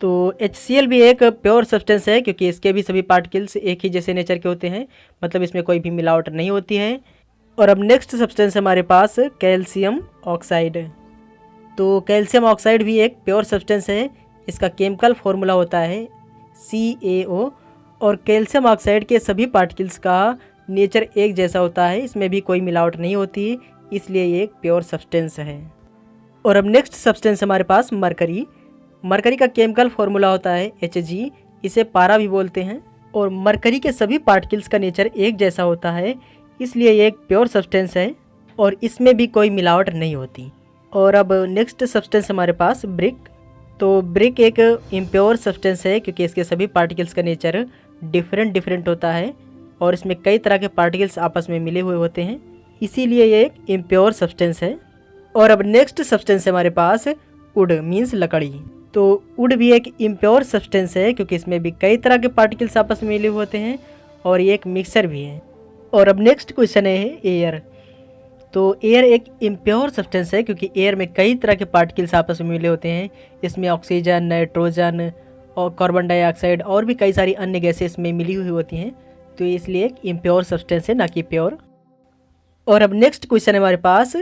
तो HCl भी एक प्योर सब्सटेंस है क्योंकि इसके भी सभी पार्टिकल्स एक ही जैसे नेचर के होते हैं, मतलब इसमें कोई भी मिलावट नहीं होती है। और अब नेक्स्ट सब्सटेंस हमारे पास कैल्शियम ऑक्साइड। तो कैल्शियम ऑक्साइड भी एक प्योर सब्सटेंस है। इसका केमिकल फॉर्मूला होता है CaO। और कैल्शियम ऑक्साइड के सभी पार्टिकल्स का नेचर एक जैसा होता है, इसमें भी कोई मिलावट नहीं होती, इसलिए ये एक प्योर सब्सटेंस है। और अब नेक्स्ट सब्सटेंस हमारे पास मरकरी। मरकरी का केमिकल फॉर्मूला होता है Hg। इसे पारा भी बोलते हैं। और मरकरी के सभी पार्टिकल्स का नेचर एक जैसा होता है, इसलिए ये एक प्योर सब्सटेंस है और इसमें भी कोई मिलावट नहीं होती। और अब नेक्स्ट सब्सटेंस हमारे पास ब्रिक। तो ब्रिक एक इम्प्योर सब्सटेंस है क्योंकि इसके सभी पार्टिकल्स का नेचर डिफरेंट होता है और इसमें कई तरह के पार्टिकल्स आपस में मिले हुए होते हैं, इसीलिए ये एक इम्प्योर सब्सटेंस है। और अब नेक्स्ट सब्सटेंस हमारे पास वुड मीन्स लकड़ी। तो वुड भी एक इम्प्योर सब्सटेंस है क्योंकि इसमें भी कई तरह के पार्टिकल्स आपस में मिले हुए होते हैं और ये एक मिक्सर भी है। और अब नेक्स्ट क्वेश्चन है एयर। तो एयर एक इम्प्योर सब्सटेंस है क्योंकि एयर में कई तरह के पार्टिकल्स आपस में मिले होते हैं। इसमें ऑक्सीजन, नाइट्रोजन और कार्बन डाइऑक्साइड और भी कई सारी अन्य गैसें इसमें मिली हुई होती हैं, तो इसलिए एक इम्प्योर सब्सटेंस है, ना कि प्योर। और अब नेक्स्ट क्वेश्चन है हमारे पास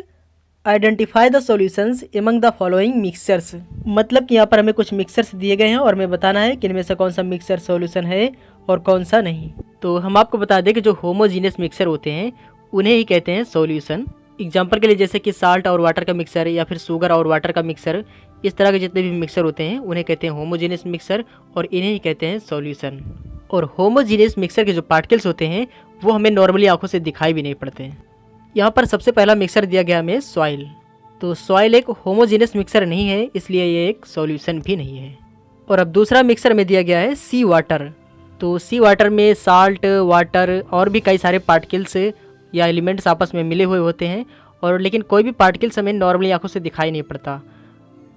identify the solutions among the following mixtures. मतलब कि यहाँ पर हमें कुछ मिक्सचर्स दिए गए हैं और हमें बताना है कि इनमें से कौन सा मिक्सचर सॉल्यूशन है और कौन सा नहीं। तो हम आपको बता दें कि जो होमोजीनियस मिक्सचर होते हैं उन्हें ही कहते हैं सॉल्यूशन। एग्जाम्पल के लिए जैसे कि साल्ट और वाटर का मिक्सर या फिर शुगर और वाटर का मिक्सर, इस तरह के जितने भी मिक्सर होते हैं उन्हें कहते हैं होमोजीनियस मिक्सर और इन्हें ही कहते हैं सॉल्यूशन। और होमोजीनियस मिक्सर के जो पार्टिकल्स होते हैं वो हमें नॉर्मली आंखों से दिखाई भी नहीं पड़ते हैं। यहाँ पर सबसे पहला मिक्सर दिया गया हमें सॉइल। तो सॉइल एक होमोजीनियस मिक्सर नहीं है, इसलिए ये एक सॉल्यूशन भी नहीं है। और अब दूसरा मिक्सर में दिया गया है सी वाटर। तो सी वाटर में साल्ट, वाटर और भी कई सारे पार्टिकल्स या एलिमेंट्स आपस में मिले हुए होते हैं और लेकिन कोई भी पार्टिकल्स हमें नॉर्मली आंखों से दिखाई नहीं पड़ता।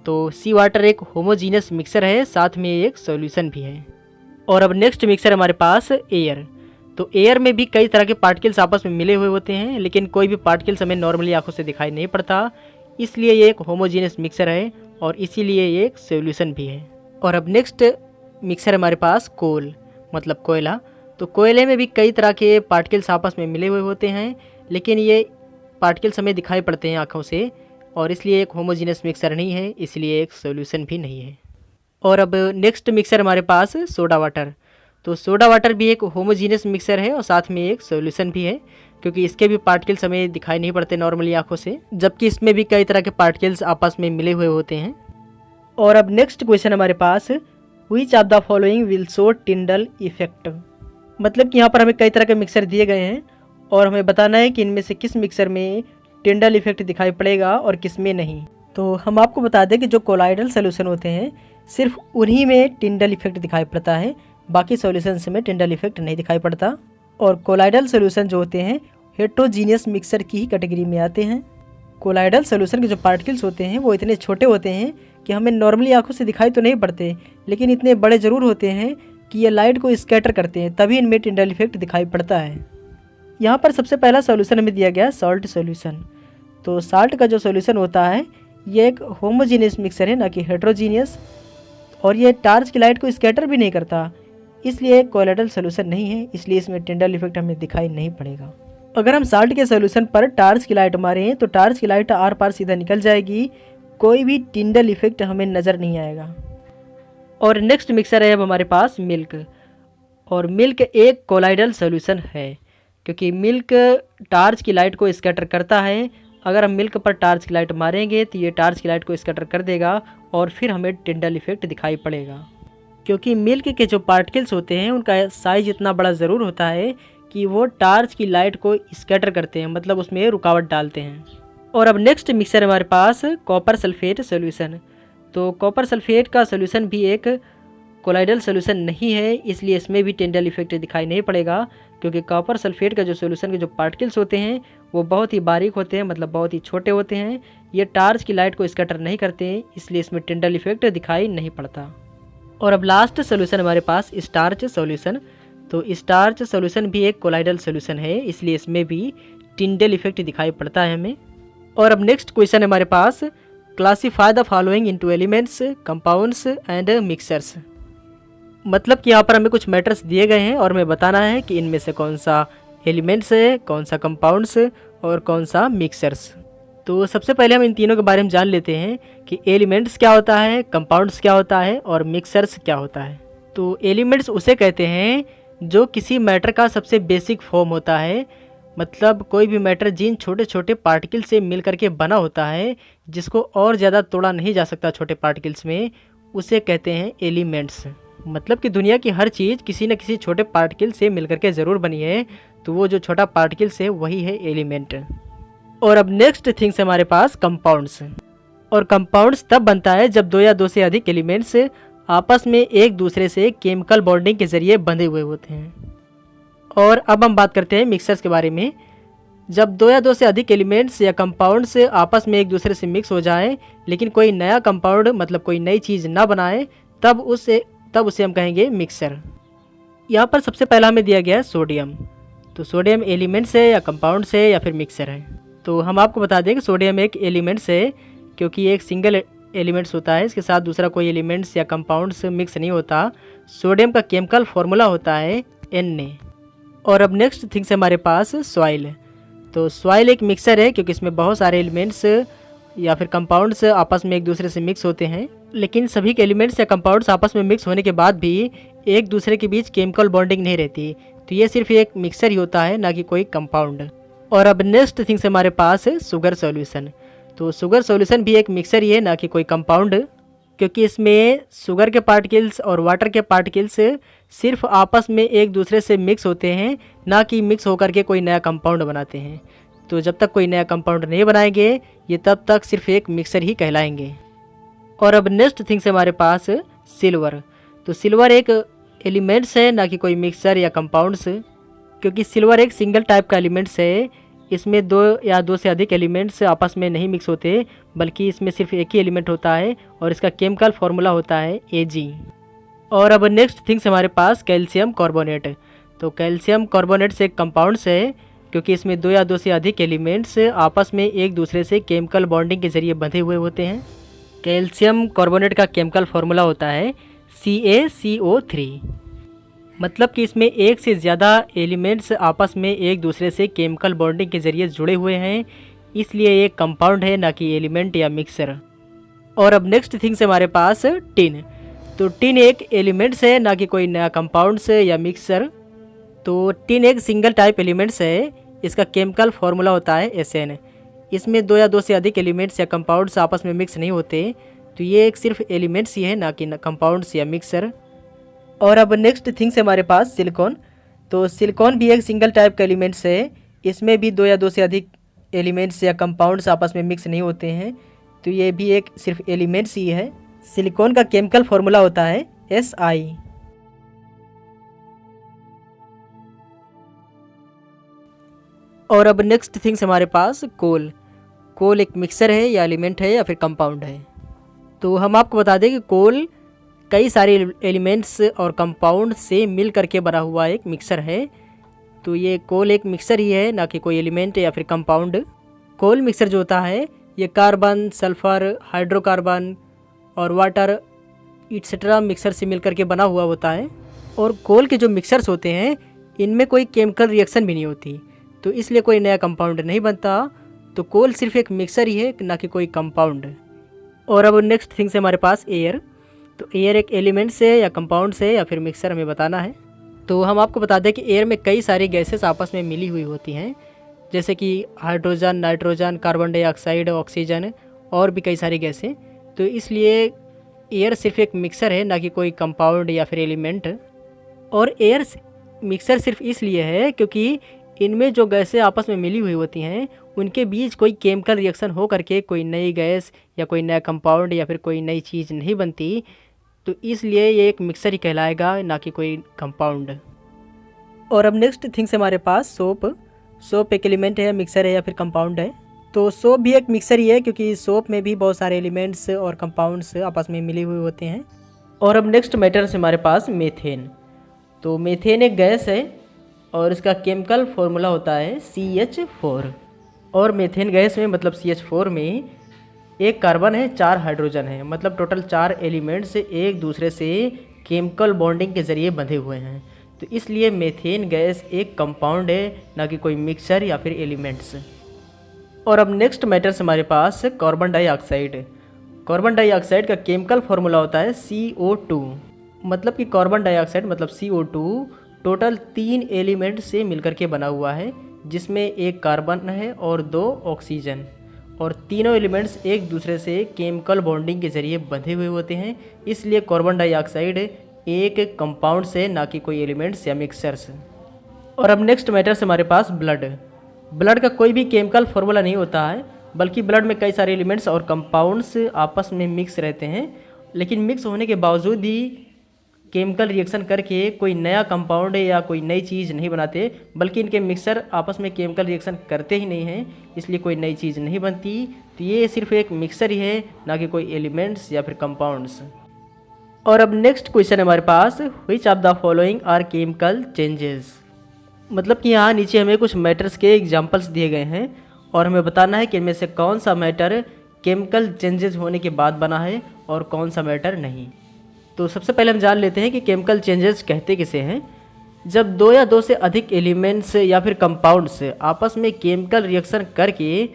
तो सी वाटर एक होमोजीनियस मिक्सर है, साथ में एक सॉल्यूशन भी है। और अब नेक्स्ट मिक्सर हमारे पास एयर। तो एयर में भी कई तरह के पार्टिकल्स आपस में मिले हुए होते हैं, लेकिन कोई भी पार्टिकल्स हमें नॉर्मली आंखों से दिखाई नहीं पड़ता, इसलिए ये एक होमोजीनियस मिक्सर है और इसीलिए ये एक सॉल्यूशन भी है। और अब नेक्स्ट मिक्सर हमारे पास कोल, मतलब कोयला। तो कोयले में भी कई तरह के पार्टिकल्स आपस में मिले हुए होते हैं, लेकिन ये पार्टिकल्स हमें दिखाई पड़ते हैं आँखों से और इसलिए एक होमोजीनियस मिक्सर नहीं है, इसलिए एक सॉल्यूशन भी नहीं है। और अब नेक्स्ट मिक्सर हमारे पास सोडा वाटर। तो सोडा वाटर भी एक होमोजीनियस मिक्सर है और साथ में एक सॉल्यूशन भी है क्योंकि इसके भी पार्टिकल्स हमें दिखाई नहीं पड़ते नॉर्मली आंखों से, जबकि इसमें भी कई तरह के पार्टिकल्स आपस में मिले हुए होते हैं। और अब नेक्स्ट क्वेश्चन हमारे पास which of the following will show Tyndall effect. मतलब कि यहाँ पर हमें कई तरह के मिक्सर दिए गए हैं और हमें बताना है कि इनमें से किस मिक्सर में टिंडल इफेक्ट दिखाई पड़ेगा और किस में नहीं। तो हम आपको बता दें कि जो कोलाइडल सोल्यूशन होते हैं सिर्फ उन्हीं में टिंडल इफेक्ट दिखाई पड़ता है, बाकी सॉल्यूशंस में टिंडल इफेक्ट नहीं दिखाई पड़ता। और कोलाइडल सॉल्यूशन जो होते हैं हेट्रोजीनियस मिक्सर की ही कैटेगरी में आते हैं। कोलाइडल सॉल्यूशन के जो पार्टिकल्स होते हैं वो इतने छोटे होते हैं कि हमें नॉर्मली आंखों से दिखाई तो नहीं पड़ते, लेकिन इतने बड़े ज़रूर होते हैं कि ये लाइट को स्कैटर करते हैं, तभी इनमें टिंडल इफेक्ट दिखाई पड़ता है। यहाँ पर सबसे पहला सॉल्यूशन हमें दिया गया सॉल्ट सॉल्यूशन। तो साल्ट का जो सॉल्यूशन होता है ये एक होमोजीनियस मिक्सर है, ना कि हेट्रोजीनियस, और ये टार्च की लाइट को स्कैटर भी नहीं करता, इसलिए कोलाइडल सॉल्यूशन नहीं है, इसलिए इसमें टिंडल इफेक्ट हमें दिखाई नहीं पड़ेगा। अगर हम साल्ट के सॉल्यूशन पर टार्च की लाइट मारें तो टार्च की लाइट आर पार सीधा निकल जाएगी, कोई भी टिंडल इफेक्ट हमें नज़र नहीं आएगा। और नेक्स्ट मिक्सर है अब हमारे पास मिल्क। और मिल्क एक कोलाइडल सॉल्यूशन है क्योंकि मिल्क टार्च की लाइट को स्कैटर करता है। अगर हम मिल्क पर टार्च की लाइट मारेंगे तो ये टार्च की लाइट को स्कैटर कर देगा और फिर हमें टिंडल इफेक्ट दिखाई पड़ेगा, क्योंकि मिल्क के जो पार्टिकल्स होते हैं उनका साइज इतना बड़ा ज़रूर होता है कि वो टार्च की लाइट को स्कैटर करते हैं, मतलब उसमें रुकावट डालते हैं। और अब नेक्स्ट मिक्सर हमारे पास कॉपर सल्फेट सॉल्यूशन। तो कॉपर सल्फेट का सॉल्यूशन भी एक कोलाइडल सॉल्यूशन नहीं है, इसलिए इसमें भी टिंडल इफेक्ट दिखाई नहीं पड़ेगा, क्योंकि कॉपर सल्फेट का जो सॉल्यूशन के जो पार्टिकल्स होते हैं वो बहुत ही बारीक होते हैं, मतलब बहुत ही छोटे होते हैं। ये टार्च की लाइट को स्कैटर नहीं करते हैं, इसलिए इसमें टिंडल इफेक्ट दिखाई नहीं पड़ता। और अब लास्ट सॉल्यूशन हमारे पास स्टार्च सॉल्यूशन। तो स्टार्च सॉल्यूशन भी एक कोलाइडल सॉल्यूशन है, इसलिए इसमें भी टिंडल इफेक्ट दिखाई पड़ता है हमें। और अब नेक्स्ट क्वेश्चन है हमारे पास, classify the following into elements, compounds and mixtures. मतलब कि यहाँ पर हमें कुछ मैटर्स दिए गए हैं और हमें बताना है कि इनमें से कौन सा एलिमेंट्स है, कौन सा कंपाउंड्स और कौन सा मिक्सर्स। तो सबसे पहले हम इन तीनों के बारे में जान लेते हैं कि एलिमेंट्स क्या होता है, कंपाउंड्स क्या होता है और मिक्सर्स क्या होता है। तो एलिमेंट्स उसे कहते हैं जो किसी मैटर का सबसे बेसिक फॉर्म होता है, मतलब कोई भी मैटर जिन छोटे छोटे पार्टिकल से मिल करके बना होता है, जिसको और ज़्यादा तोड़ा नहीं जा सकता छोटे पार्टिकल्स में, उसे कहते हैं एलिमेंट्स। मतलब कि दुनिया की हर चीज़ किसी न किसी छोटे पार्टिकल से मिल करके ज़रूर बनी है, तो वो जो छोटा पार्टिकल्स है वही है एलिमेंट। और अब नेक्स्ट थिंग्स हमारे पास कंपाउंड्स। और कंपाउंड्स तब बनता है जब दो या दो से अधिक एलिमेंट्स आपस में एक दूसरे से केमिकल बॉन्डिंग के ज़रिए बंधे हुए होते हैं। और अब हम बात करते हैं मिक्सर्स के बारे में। जब दो या दो से अधिक एलिमेंट्स या कंपाउंड्स आपस में एक दूसरे से मिक्स हो जाएं, लेकिन कोई नया कंपाउंड मतलब कोई नई चीज़ ना बनाए, तब उसे हम कहेंगे मिक्सर। यहाँ पर सबसे पहला हमें दिया गया है सोडियम। तो सोडियम एलिमेंट्स है या कंपाउंड्स है या फिर मिक्सर है। तो हम आपको बता दें कि सोडियम एक एलिमेंट्स है, क्योंकि ये एक सिंगल एलिमेंट्स होता है, इसके साथ दूसरा कोई एलिमेंट्स या कंपाउंड्स मिक्स नहीं होता। सोडियम का केमिकल फॉर्मूला होता है Na। और अब नेक्स्ट थिंग्स है हमारे पास सॉइल। तो सॉइल एक मिक्सर है, क्योंकि इसमें बहुत सारे एलिमेंट्स या फिर कंपाउंड्स आपस में एक दूसरे से मिक्स होते हैं, लेकिन सभी के एलिमेंट्स या कंपाउंड्स आपस में मिक्स होने के बाद भी एक दूसरे के बीच केमिकल बॉन्डिंग नहीं रहती। तो ये सिर्फ एक मिक्सर ही होता है, ना कि कोई कंपाउंड। और अब नेक्स्ट थिंग्स हमारे पास है शुगर सॉल्यूशन। तो शुगर सॉल्यूशन भी एक मिक्सर ही है, ना कि कोई कंपाउंड, क्योंकि इसमें शुगर के पार्टिकल्स और वाटर के पार्टिकल्स सिर्फ आपस में एक दूसरे से मिक्स होते हैं, ना कि मिक्स होकर के कोई नया कंपाउंड बनाते हैं। तो जब तक कोई नया कंपाउंड नहीं बनाएंगे, ये तब तक सिर्फ एक मिक्सर ही कहलाएंगे। और अब नेक्स्ट थिंग्स हमारे पास सिल्वर। तो सिल्वर एक एलिमेंट्स है, ना कि कोई मिक्सर या कंपाउंड्स, क्योंकि सिल्वर एक सिंगल टाइप का एलिमेंट्स है। इसमें दो या दो से अधिक एलिमेंट्स आपस में नहीं मिक्स होते, बल्कि इसमें सिर्फ एक ही एलिमेंट होता है और इसका केमिकल फॉर्मूला होता है Ag। और अब नेक्स्ट थिंग्स हमारे पास कैल्शियम कार्बोनेट। तो कैल्शियम कार्बोनेट एक कंपाउंड्स है, क्योंकि इसमें दो या दो से अधिक एलिमेंट्स आपस में एक दूसरे से केमिकल बॉन्डिंग के जरिए बंधे हुए होते हैं। कैल्शियम कार्बोनेट का केमिकल फॉर्मूला होता है CaCO3। मतलब कि इसमें एक से ज़्यादा एलिमेंट्स आपस में एक दूसरे से केमिकल बॉन्डिंग के ज़रिए जुड़े हुए हैं, इसलिए ये कंपाउंड है, ना कि एलिमेंट या मिक्सर। और अब नेक्स्ट थिंग्स हमारे पास टिन। तो टिन एक एलिमेंट्स है, ना कि कोई नया कंपाउंड्स या मिक्सर। तो टिन एक सिंगल टाइप एलिमेंट्स है, इसका केमिकल फॉर्मूला होता है Sn। इसमें दो या दो से अधिक एलिमेंट्स या कंपाउंड्स आपस में मिक्स नहीं होते, तो ये एक सिर्फ एलिमेंट्स ही है, ना कि कंपाउंड्स या मिक्सर। और अब नेक्स्ट थिंग्स हमारे पास सिलिकॉन। तो सिलिकॉन भी एक सिंगल टाइप का एलिमेंट्स है, इसमें भी दो या दो से अधिक एलिमेंट्स या कंपाउंड्स आपस में मिक्स नहीं होते हैं, तो ये भी एक सिर्फ एलिमेंट्स ही है। सिलिकॉन का केमिकल फॉर्मूला होता है Si। और अब नेक्स्ट थिंग्स हमारे पास कोल। कोल एक मिक्सर है या एलिमेंट है या फिर कंपाउंड है। तो हम आपको बता दें कि कोल कई सारे एलिमेंट्स और कंपाउंड से मिल करके बना हुआ एक मिक्सर है। तो ये कोल एक मिक्सर ही है, ना कि कोई एलिमेंट या फिर कंपाउंड। कोल मिक्सर जो होता है ये कार्बन, सल्फर, हाइड्रोकार्बन और वाटर इट्सेट्रा मिक्सर से मिल करके बना हुआ होता है। और कोल के जो मिक्सर्स होते हैं इनमें कोई केमिकल रिएक्शन भी नहीं होती, तो इसलिए कोई नया कंपाउंड नहीं बनता। तो कोल सिर्फ एक मिक्सर ही है, ना कि कोई कंपाउंड। और अब नेक्स्ट थिंग्स है हमारे पास एयर। तो एयर एक एलिमेंट्स है या कंपाउंड्स है या फिर मिक्सर, हमें बताना है। तो हम आपको बता दें कि एयर में कई सारी गैसेस आपस में मिली हुई होती हैं, जैसे कि hydrogen, nitrogen, carbon dioxide, oxygen और भी कई सारी गैसें। तो इसलिए एयर सिर्फ एक मिक्सर है, ना कि कोई कंपाउंड या फिर एलिमेंट। और एयर मिक्सर सिर्फ इसलिए है क्योंकि इनमें जो गैसें आपस में मिली हुई होती हैं उनके बीच कोई केमिकल रिएक्शन हो करके कोई नई गैस या कोई नया कंपाउंड या फिर कोई नई चीज़ नहीं बनती, तो इसलिए ये एक मिक्सर ही कहलाएगा, ना कि कोई कंपाउंड। और अब नेक्स्ट थिंग्स हमारे पास सोप। सोप एक एलिमेंट है, मिक्सर है या फिर कंपाउंड है। तो सोप भी एक मिक्सर ही है, क्योंकि सोप में भी बहुत सारे एलिमेंट्स और कंपाउंड्स आपस में मिले हुए होते हैं। और अब नेक्स्ट मैटर है हमारे पास मीथेन। तो मीथेन एक गैस है और इसका केमिकल फॉर्मूला होता है CH4। और मीथेन गैस में मतलब CH4 में एक कार्बन है, 4 हाइड्रोजन है, मतलब टोटल 4 एलिमेंट्स एक दूसरे से केमिकल बॉन्डिंग के ज़रिए बंधे हुए हैं। तो इसलिए मीथेन गैस एक कंपाउंड है, ना कि कोई मिक्सचर या फिर एलिमेंट्स। और अब नेक्स्ट मैटर्स हमारे पास कार्बन डाइऑक्साइड। कार्बन डाइऑक्साइड का केमिकल फार्मूला होता है CO2। मतलब कि कार्बन डाइऑक्साइड मतलब CO2 टोटल 3 एलिमेंट से मिलकर के बना हुआ है, जिसमें एक कार्बन है और 2 ऑक्सीजन, और तीनों एलिमेंट्स एक दूसरे से केमिकल बॉन्डिंग के ज़रिए बंधे हुए होते हैं। इसलिए कार्बन डाइऑक्साइड एक कंपाउंड से, ना कि कोई एलिमेंट्स या मिक्सचर्स। और अब नेक्स्ट मैटर्स हमारे पास ब्लड। ब्लड का कोई भी केमिकल फार्मूला नहीं होता है, बल्कि ब्लड में कई सारे एलिमेंट्स और कंपाउंड्स आपस में मिक्स रहते हैं। लेकिन मिक्स होने के बावजूद भी केमिकल रिएक्शन करके कोई नया कंपाउंड या कोई नई चीज़ नहीं बनाते, बल्कि इनके मिक्सर आपस में केमिकल रिएक्शन करते ही नहीं हैं, इसलिए कोई नई चीज़ नहीं बनती। तो ये सिर्फ एक मिक्सर ही है, ना कि कोई एलिमेंट्स या फिर कंपाउंड्स। और अब नेक्स्ट क्वेश्चन हमारे पास, which of the following are chemical changes. मतलब कि यहाँ नीचे हमें कुछ मैटर्स के एग्जाम्पल्स दिए गए हैं और हमें बताना है कि इनमें से कौन सा मैटर केमिकल चेंजेस होने के बाद बना है और कौन सा मैटर नहीं। तो सबसे पहले हम जान लेते हैं कि केमिकल चेंजेस कहते किसे हैं। जब 2 या 2 से अधिक एलिमेंट्स या फिर कंपाउंड्स आपस में केमिकल रिएक्शन करके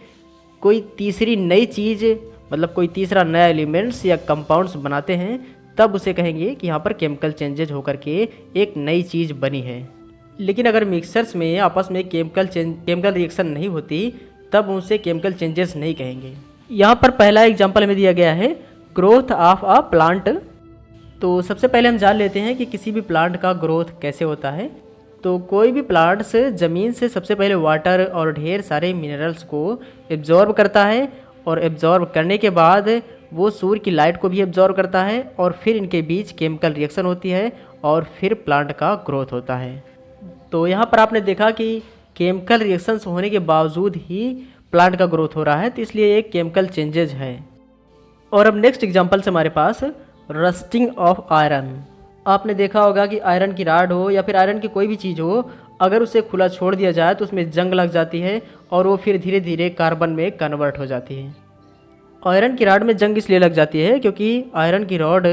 कोई तीसरी नई चीज़, मतलब कोई तीसरा नया एलिमेंट्स या कंपाउंड्स बनाते हैं, तब उसे कहेंगे कि यहाँ पर केमिकल चेंजेज होकर के एक नई चीज़ बनी है। लेकिन अगर मिक्सचर्स में आपस में केमिकल रिएक्शन नहीं होती, तब उसे केमिकल चेंजेस नहीं कहेंगे। यहाँ पर पहला एग्जाम्पल हमें दिया गया है, ग्रोथ ऑफ अ प्लांट। तो सबसे पहले हम जान लेते हैं कि किसी भी प्लांट का ग्रोथ कैसे होता है। तो कोई भी प्लांट्स ज़मीन से सबसे पहले वाटर और ढेर सारे मिनरल्स को एब्जॉर्ब करता है, और एब्जॉर्ब करने के बाद वो सूर्य की लाइट को भी एब्जॉर्ब करता है, और फिर इनके बीच केमिकल रिएक्शन होती है और फिर प्लांट का ग्रोथ होता है। तो यहाँ पर आपने देखा कि केमिकल रिएक्शंस होने के बावजूद ही प्लांट का ग्रोथ हो रहा है, तो इसलिए एक केमिकल चेंजेज है। और अब नेक्स्ट एग्जांपल से हमारे पास रस्टिंग ऑफ आयरन। आपने देखा होगा कि आयरन की राड हो या फिर आयरन की कोई भी चीज़ हो, अगर उसे खुला छोड़ दिया जाए तो उसमें जंग लग जाती है और वो फिर धीरे धीरे कार्बन में कन्वर्ट हो जाती है। आयरन की राड में जंग इसलिए लग जाती है क्योंकि आयरन की रॉड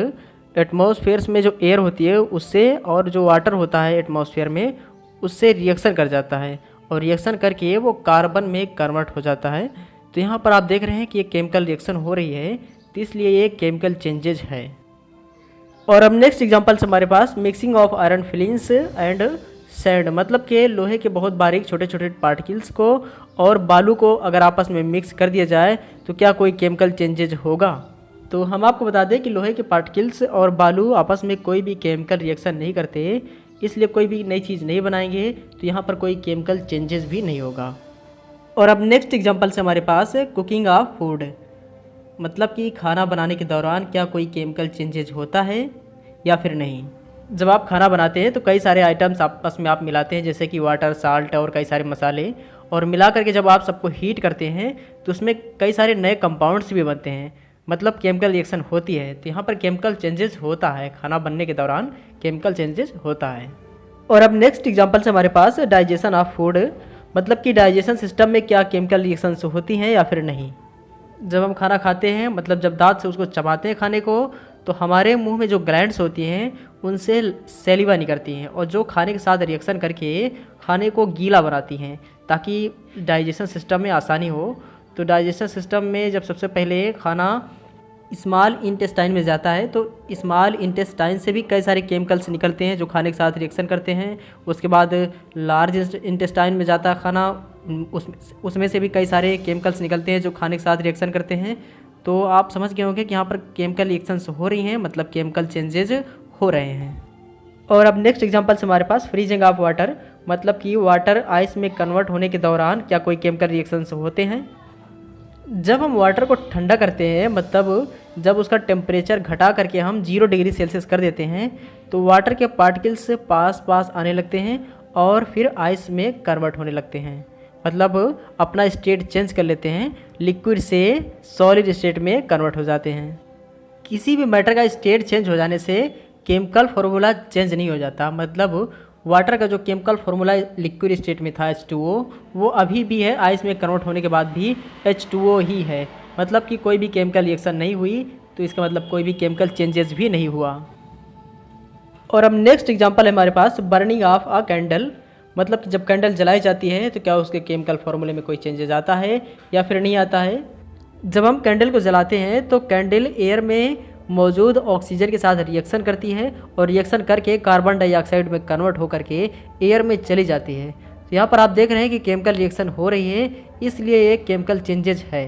एटमॉस्फेयर में जो एयर होती है उससे, और जो वाटर होता है एटमॉस्फेयर में, उससे रिएक्शन कर जाता है, और रिएक्शन करके वो कार्बन में कन्वर्ट हो जाता है। तो यहाँ पर आप देख रहे हैं कि एक केमिकल रिएक्शन हो रही है, तो इसलिए ये केमिकल चेंजेज है। और अब नेक्स्ट एग्जांपल से हमारे पास mixing of iron filings and sand. मतलब कि लोहे के बहुत बारीक छोटे छोटे पार्टिकल्स को और बालू को अगर आपस में मिक्स कर दिया जाए तो क्या कोई केमिकल चेंजेज होगा। तो हम आपको बता दें कि लोहे के पार्टिकल्स और बालू आपस में कोई भी केमिकल रिएक्शन नहीं करते, इसलिए कोई भी नई चीज़ नहीं बनाएंगे, तो यहाँ पर कोई केमिकल चेंजेस भी नहीं होगा। और अब नेक्स्ट एग्जांपल से हमारे पास कुकिंग ऑफ फूड। मतलब कि खाना बनाने के दौरान क्या कोई केमिकल चेंजेज होता है या फिर नहीं। जब आप खाना बनाते हैं तो कई सारे आइटम्स आपस में आप मिलाते हैं, जैसे कि वाटर, साल्ट और कई सारे मसाले, और मिला करके जब आप सबको हीट करते हैं तो उसमें कई सारे नए कंपाउंड्स भी बनते हैं, मतलब केमिकल रिएक्शन होती है। तो यहाँ पर केमिकल चेंजेस होता है, खाना बनने के दौरान केमिकल चेंजेस होता है। और अब नेक्स्ट एग्जांपल से हमारे पास डाइजेशन ऑफ फूड। मतलब कि डाइजेशन सिस्टम में क्या केमिकल रिएक्शंस होती हैं या फिर नहीं। जब हम खाना खाते हैं, मतलब जब दांत से उसको चबाते हैं खाने को, तो हमारे मुंह में जो ग्लैंड्स होती हैं उनसे सैलिवा निकलती हैं, और जो खाने के साथ रिएक्शन करके खाने को गीला बनाती हैं ताकि डाइजेशन सिस्टम में आसानी हो। तो डाइजेशन सिस्टम में जब सबसे पहले खाना स्मॉल इंटेस्टाइन में जाता है, तो स्मॉल इंटेस्टाइन से भी कई सारे केमिकल्स निकलते हैं जो खाने के साथ रिएक्शन करते हैं। उसके बाद लार्ज इंटेस्टाइन में जाता है खाना, उसमें से भी कई सारे केमिकल्स निकलते हैं जो खाने के साथ रिएक्शन करते हैं। तो आप समझ गए होंगे कि यहाँ पर केमिकल रिएक्शंस हो रही हैं, मतलब केमिकल चेंजेज हो रहे हैं। और अब नेक्स्ट एग्जांपल से हमारे पास फ्रीजिंग ऑफ वाटर। मतलब कि वाटर आइस में कन्वर्ट होने के दौरान क्या कोई केमिकल रिएक्शंस होते हैं। जब हम वाटर को ठंडा करते हैं, मतलब जब उसका टेम्परेचर घटा करके हम 0 डिग्री सेल्सियस कर देते हैं, तो वाटर के पार्टिकल्स पास आने लगते हैं और फिर आइस में कन्वर्ट होने लगते हैं, मतलब अपना स्टेट चेंज कर लेते हैं, लिक्विड से सॉलिड स्टेट में कन्वर्ट हो जाते हैं। किसी भी मैटर का स्टेट चेंज हो जाने से केमिकल फॉर्मूला चेंज नहीं हो जाता, मतलब वाटर का जो केमिकल फॉर्मूला लिक्विड स्टेट में था H2O, वो अभी भी है, आइस में कन्वर्ट होने के बाद भी H2O ही है। मतलब कि कोई भी केमिकल रिएक्शन नहीं हुई, तो इसका मतलब कोई भी केमिकल चेंजेस भी नहीं हुआ। और अब नेक्स्ट एग्जांपल है हमारे पास बर्निंग ऑफ अ कैंडल। मतलब कि जब कैंडल जलाई जाती है तो क्या उसके केमिकल फॉर्मूले में कोई चेंजेस आता है या फिर नहीं आता है। जब हम कैंडल को जलाते हैं तो कैंडल एयर में मौजूद ऑक्सीजन के साथ रिएक्शन करती है और रिएक्शन करके कार्बन डाइऑक्साइड में कन्वर्ट होकर के एयर में चली जाती है। तो यहाँ पर आप देख रहे हैं कि केमिकल रिएक्शन हो रही है, इसलिए ये केमिकल चेंजेज है।